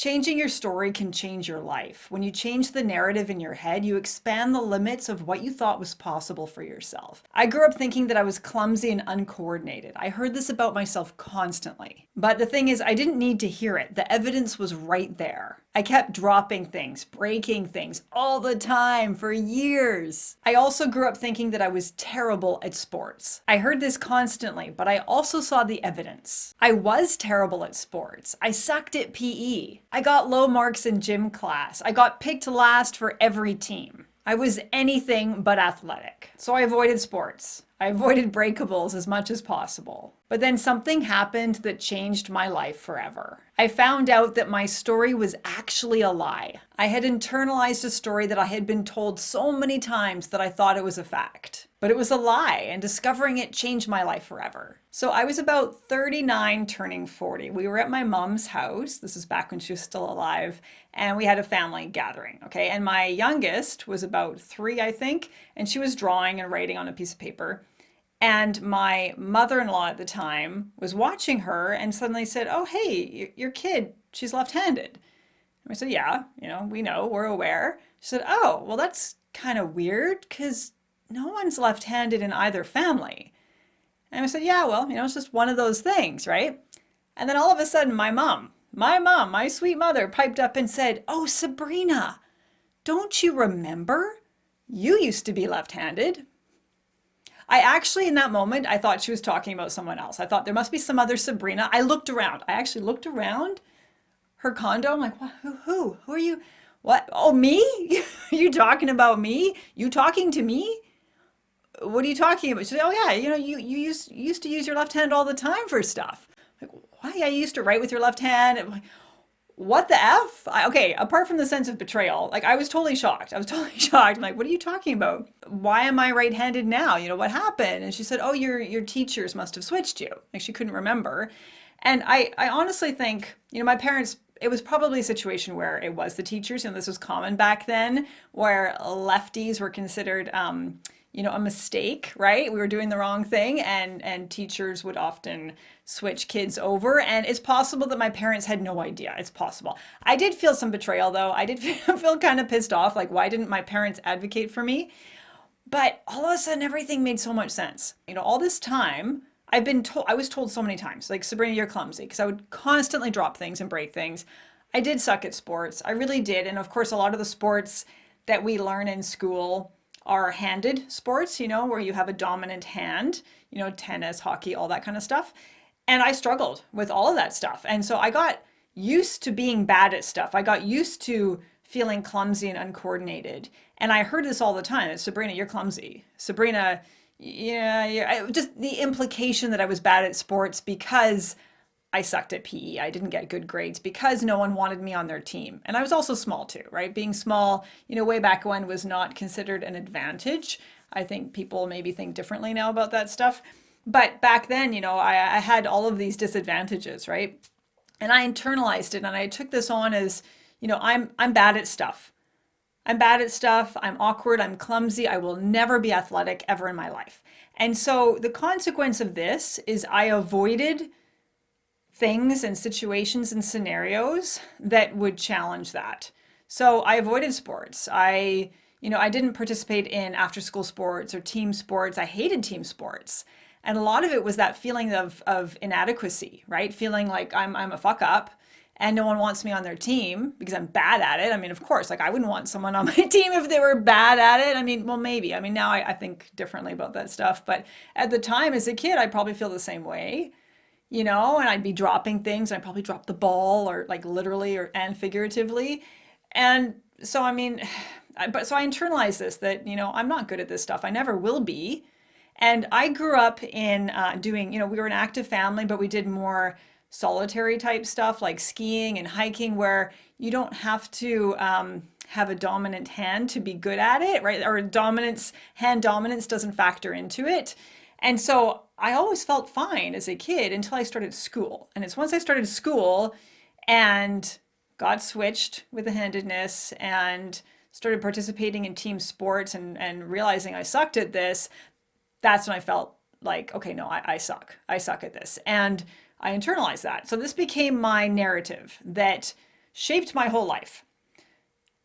Changing your story can change your life. When you change the narrative in your head, you expand the limits of what you thought was possible for yourself. I grew up thinking that I was clumsy and uncoordinated. I heard this about myself constantly. But the thing is, I didn't need to hear it. The evidence was right there. I kept dropping things, breaking things all the time for years. I also grew up thinking that I was terrible at sports. I heard this constantly, but I also saw the evidence. I was terrible at sports. I sucked at PE. I got low marks in gym class. I got picked last for every team. I was anything but athletic. So I avoided sports. I avoided breakables as much as possible. But then something happened that changed my life forever. I found out that my story was actually a lie. I had internalized a story that I had been told so many times that I thought it was a fact. But it was a lie, and discovering it changed my life forever. So I was about 39 turning 40. We were at my mom's house. This is back when she was still alive. And we had a family gathering, okay? And my youngest was about 3, I think, and she was drawing and writing on a piece of paper. And my mother-in-law at the time was watching her and suddenly said, "Oh, hey, your kid, she's left-handed." And we said, "Yeah, we know, we're aware." She said, "Oh, well, that's kind of weird because no one's left-handed in either family." And I said, "Yeah, well, it's just one of those things, right?" And then all of a sudden, my sweet mother piped up and said, "Oh, Sabrina, don't you remember? You used to be left-handed." I actually, in that moment, I thought she was talking about someone else. I thought there must be some other Sabrina. I looked around. I actually looked around her condo. I'm like, what? Who are you? What? Oh, me? You talking about me? You talking to me? What are you talking about? She said, "Oh yeah, you used to use your left hand all the time for stuff." I'm like, why? I used to write with your left hand. I'm like, what the F? Okay, apart from the sense of betrayal, like I was totally shocked. I was totally shocked. I'm like, what are you talking about? Why am I right-handed now? What happened? And she said, "Oh, your teachers must have switched you." Like she couldn't remember. And I honestly think, my parents, it was probably a situation where it was the teachers. This was common back then, where lefties were considered, a mistake, right? We were doing the wrong thing, and teachers would often switch kids over. And it's possible that my parents had no idea. It's possible. I did feel some betrayal, though. I did feel kind of pissed off. Like, why didn't my parents advocate for me? But all of a sudden, everything made so much sense. All this time, I was told so many times, like, "Sabrina, you're clumsy," because I would constantly drop things and break things. I did suck at sports. I really did. And of course, a lot of the sports that we learn in school are handed sports, where you have a dominant hand, tennis, hockey, all that kind of stuff. And I struggled with all of that stuff. And so I got used to being bad at stuff. I got used to feeling clumsy and uncoordinated. And I heard this all the time. It's, "Sabrina, you're clumsy. Sabrina, yeah, just the implication that I was bad at sports because I sucked at PE. I didn't get good grades because no one wanted me on their team. And I was also small too, right? Being small, way back when was not considered an advantage. I think people maybe think differently now about that stuff. But back then, I had all of these disadvantages, right? And I internalized it and I took this on as, I'm bad at stuff. I'm bad at stuff. I'm awkward. I'm clumsy. I will never be athletic ever in my life. And so the consequence of this is I avoided things and situations and scenarios that would challenge that. So I avoided sports. I didn't participate in after school sports or team sports. I hated team sports. And a lot of it was that feeling of inadequacy, right? Feeling like I'm a fuck up and no one wants me on their team because I'm bad at it. I mean, of course, like I wouldn't want someone on my team if they were bad at it. I mean, well, maybe. I mean, now I think differently about that stuff. But at the time as a kid, I'd probably feel the same way, and I'd be dropping things. I'd probably drop the ball or like literally and figuratively. And so, I mean, so I internalized this that, I'm not good at this stuff. I never will be. And I grew up in doing, we were an active family, but we did more solitary type stuff like skiing and hiking where you don't have to have a dominant hand to be good at it, right? Or hand dominance doesn't factor into it. And so I always felt fine as a kid until I started school. And it's once I started school and got switched with the handedness and started participating in team sports and realizing I sucked at this, that's when I felt like, okay, no, I suck. I suck at this. And I internalized that. So this became my narrative that shaped my whole life.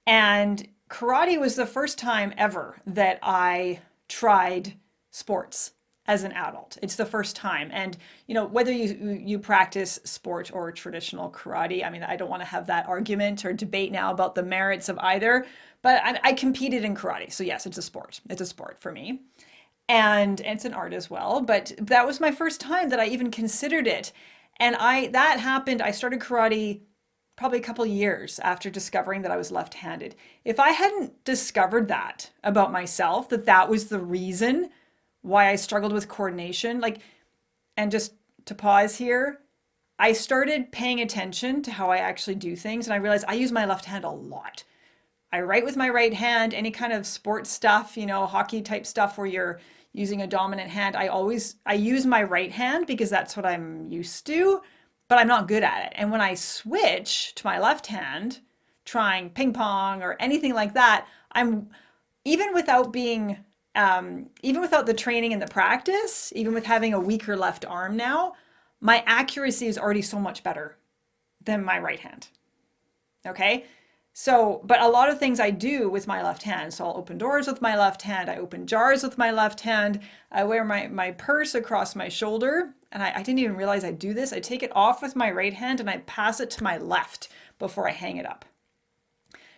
And karate was the first time ever that I tried sports as an adult. It's the first time. And, whether you practice sport or traditional karate, I mean, I don't want to have that argument or debate now about the merits of either, but I competed in karate. So yes, it's a sport. It's a sport for me. And it's an art as well, but that was my first time that I even considered it. And that happened, I started karate probably a couple years after discovering that I was left-handed. If I hadn't discovered that about myself, that was the reason why I struggled with coordination, and just to pause here, I started paying attention to how I actually do things, and I realized I use my left hand a lot. I write with my right hand, any kind of sports stuff, hockey type stuff where you're using a dominant hand. I use my right hand because that's what I'm used to, but I'm not good at it. And when I switch to my left hand, trying ping pong or anything like that, even without the training and the practice, even with having a weaker left arm now, my accuracy is already so much better than my right hand. Okay? So, but a lot of things I do with my left hand. So I'll open doors with my left hand. I open jars with my left hand. I wear my purse across my shoulder. And I didn't even realize I do this. I take it off with my right hand and I pass it to my left before I hang it up.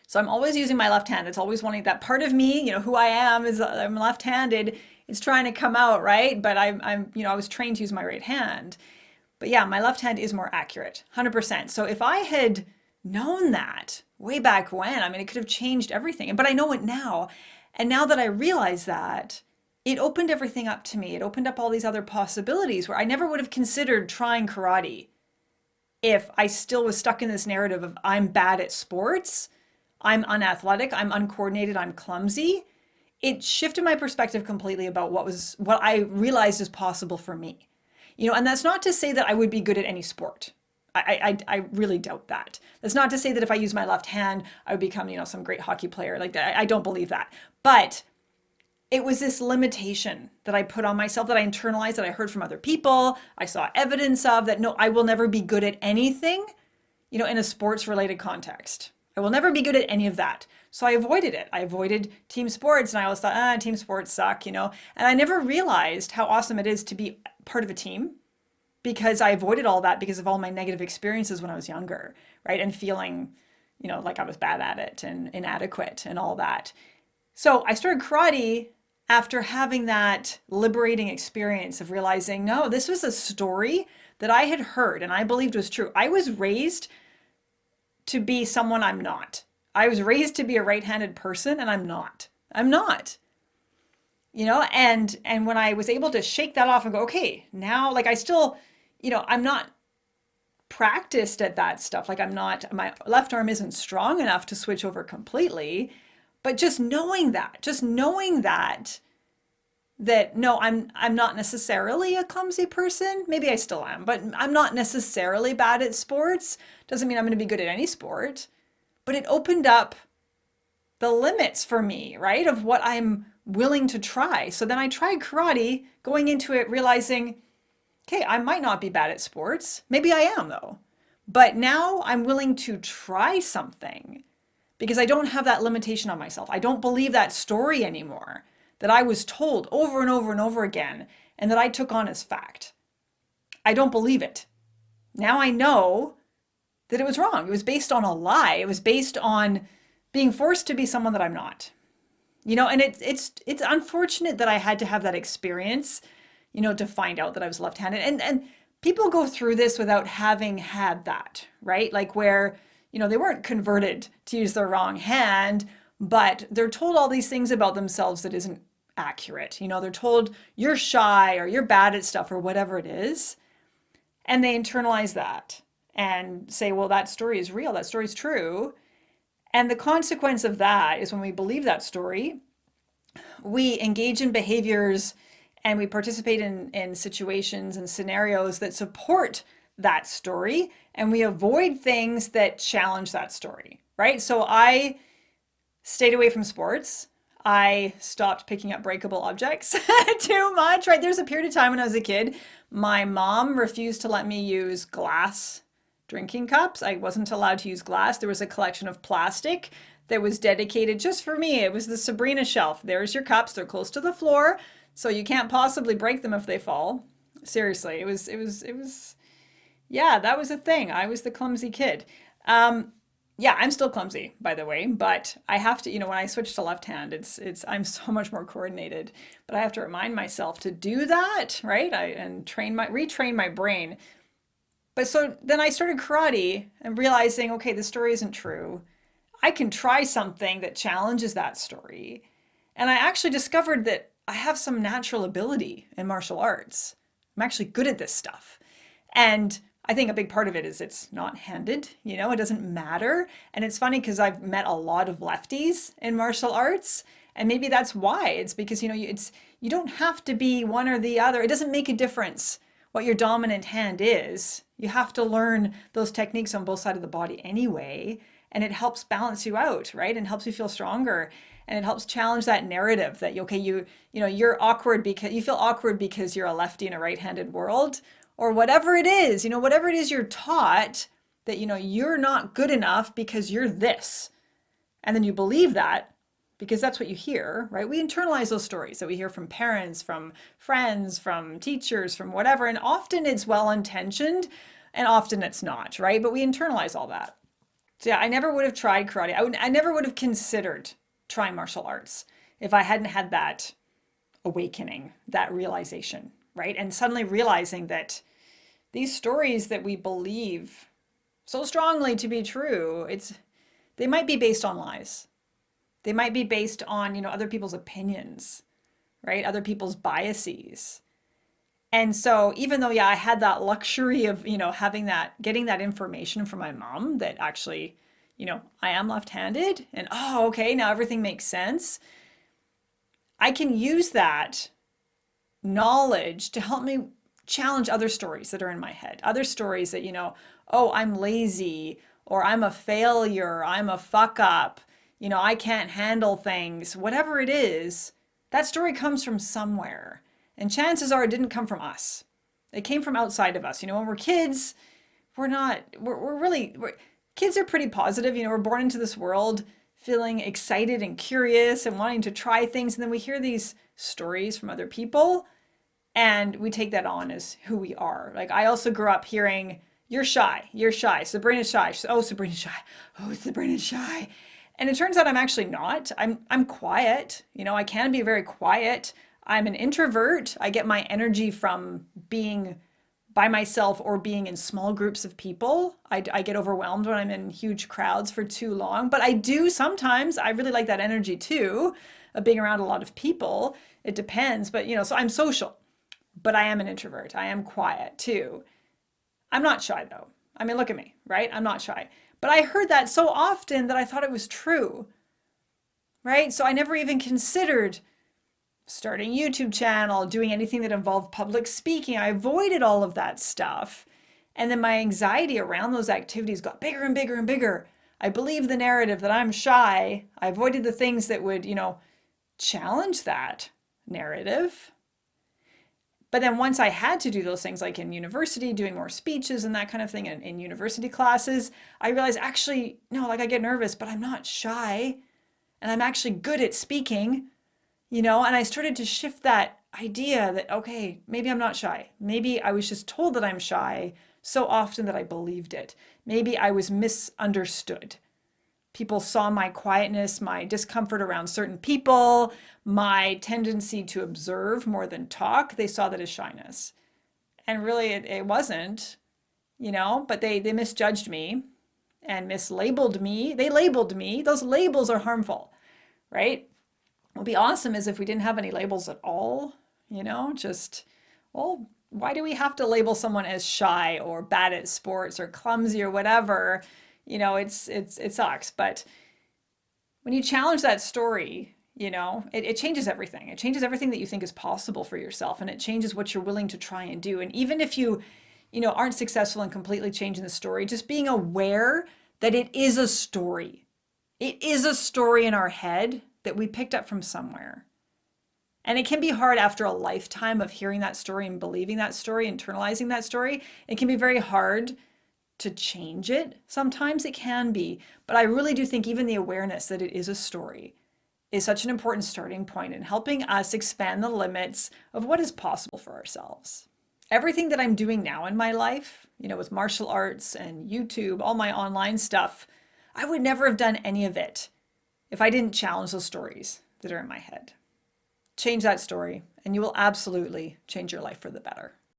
So I'm always using my left hand. It's always wanting that part of me, who I am is I'm left-handed. It's trying to come out, right? But I was trained to use my right hand. But yeah, my left hand is more accurate, 100%. So if I had known that way back when, I mean, it could have changed everything. But I know it now. And now that I realize that, it opened everything up to me. It opened up all these other possibilities where I never would have considered trying karate if I still was stuck in this narrative of I'm bad at sports, I'm unathletic, I'm uncoordinated, I'm clumsy. It shifted my perspective completely about what I realized is possible for me. And that's not to say that I would be good at any sport. I really doubt that. That's not to say that if I use my left hand, I would become, some great hockey player. Like that. I don't believe that. But it was this limitation that I put on myself, that I internalized, that I heard from other people. I saw evidence of that. No, I will never be good at anything, in a sports related context. I will never be good at any of that. So I avoided it. I avoided team sports, and I always thought, team sports suck, And I never realized how awesome it is to be part of a team, because I avoided all that because of all my negative experiences when I was younger, right? And feeling, like I was bad at it and inadequate and all that. So I started karate after having that liberating experience of realizing, no, this was a story that I had heard and I believed was true. I was raised to be someone I'm not. I was raised to be a right-handed person, and I'm not. I'm not. And when I was able to shake that off and go, okay, now, I still, I'm not practiced at that stuff. My left arm isn't strong enough to switch over completely, but just knowing that no, I'm not necessarily a clumsy person. Maybe I still am, but I'm not necessarily bad at sports. Doesn't mean I'm going to be good at any sport, but it opened up the limits for me, right? Of what I'm willing to try. So then I tried karate, going into it, realizing, okay, I might not be bad at sports. Maybe I am though. But now I'm willing to try something because I don't have that limitation on myself. I don't believe that story anymore that I was told over and over and over again and that I took on as fact. I don't believe it. Now I know that it was wrong. It was based on a lie. It was based on being forced to be someone that I'm not. And it's unfortunate that I had to have that experience, to find out that I was left-handed. And people go through this without having had that, right? Like where, they weren't converted to use the wrong hand, but they're told all these things about themselves that isn't accurate. They're told you're shy or you're bad at stuff or whatever it is. And they internalize that and say, well, that story is real. That story is true. And the consequence of that is when we believe that story, we engage in behaviors and we participate in situations and scenarios that support that story, and we avoid things that challenge that story, right? So I stayed away from sports. I stopped picking up breakable objects too much, right? There's a period of time when I was a kid, my mom refused to let me use glass drinking cups. I wasn't allowed to use glass. There was a collection of plastic that was dedicated just for me. It was the Sabrina shelf. There's your cups. They're close to the floor, so you can't possibly break them if they fall. Seriously, yeah, that was a thing. I was the clumsy kid. Yeah, I'm still clumsy, by the way, but I have to, when I switch to left hand, I'm so much more coordinated, but I have to remind myself to do that, right? And retrain my brain. But so then I started karate and realizing, okay, the story isn't true. I can try something that challenges that story. And I actually discovered that I have some natural ability in martial arts. I'm actually good at this stuff. And I think a big part of it is it's not handed, it doesn't matter. And it's funny because I've met a lot of lefties in martial arts. And maybe that's why. It's because, you don't have to be one or the other. It doesn't make a difference what your dominant hand is. You have to learn those techniques on both sides of the body anyway. And it helps balance you out, right? And helps you feel stronger. And it helps challenge that narrative that, okay, you're awkward because you feel awkward because you're a lefty in a right-handed world, or whatever it is, whatever it is you're taught that, you're not good enough because you're this. And then you believe that because that's what you hear, right? We internalize those stories that we hear from parents, from friends, from teachers, from whatever. And often it's well-intentioned and often it's not, right? But we internalize all that. So yeah, I never would have tried karate. I never would have considered trying martial arts if I hadn't had that awakening, that realization, right? And suddenly realizing that these stories that we believe so strongly to be true, they might be based on lies. They might be based on, other people's opinions, right? Other people's biases. And so even though, yeah, I had that luxury of, getting that information from my mom that actually, I am left-handed and, oh, okay, now everything makes sense. I can use that knowledge to help me challenge other stories that are in my head. Other stories that, oh, I'm lazy, or I'm a failure, I'm a fuck up, I can't handle things, whatever it is, that story comes from somewhere. And chances are it didn't come from us. It came from outside of us. When we're kids, kids are pretty positive. We're born into this world feeling excited and curious and wanting to try things. And then we hear these stories from other people and we take that on as who we are. Like I also grew up hearing, you're shy, Sabrina's shy. Oh, Sabrina's shy. Oh, Sabrina's shy. And it turns out I'm actually not. I'm quiet. I can be very quiet. I'm an introvert. I get my energy from being by myself or being in small groups of people. I get overwhelmed when I'm in huge crowds for too long, but I do sometimes, I really like that energy too, of being around a lot of people. It depends, but so I'm social, but I am an introvert. I am quiet too. I'm not shy though. I mean, look at me, right? I'm not shy, but I heard that so often that I thought it was true, right? So I never even considered starting a YouTube channel, doing anything that involved public speaking. I avoided all of that stuff. And then my anxiety around those activities got bigger and bigger and bigger. I believed the narrative that I'm shy. I avoided the things that would, challenge that narrative. But then once I had to do those things, like in university, doing more speeches and that kind of thing in university classes, I realized actually, no, like I get nervous, but I'm not shy. And I'm actually good at speaking. And I started to shift that idea that, okay, maybe I'm not shy. Maybe I was just told that I'm shy so often that I believed it. Maybe I was misunderstood. People saw my quietness, my discomfort around certain people, my tendency to observe more than talk. They saw that as shyness. And really it wasn't, but they misjudged me and mislabeled me. They labeled me. Those labels are harmful, right? What would be awesome is if we didn't have any labels at all, well, why do we have to label someone as shy or bad at sports or clumsy or whatever? It sucks. But when you challenge that story, it changes everything. It changes everything that you think is possible for yourself, and it changes what you're willing to try and do. And even if you aren't successful in completely changing the story, just being aware that it is a story. It is a story in our head that we picked up from somewhere. And it can be hard after a lifetime of hearing that story and believing that story, internalizing that story. It can be very hard to change it. Sometimes it can be, but I really do think even the awareness that it is a story is such an important starting point in helping us expand the limits of what is possible for ourselves. Everything that I'm doing now in my life, with martial arts and YouTube, all my online stuff, I would never have done any of it if I didn't challenge those stories that are in my head. Change that story, and you will absolutely change your life for the better.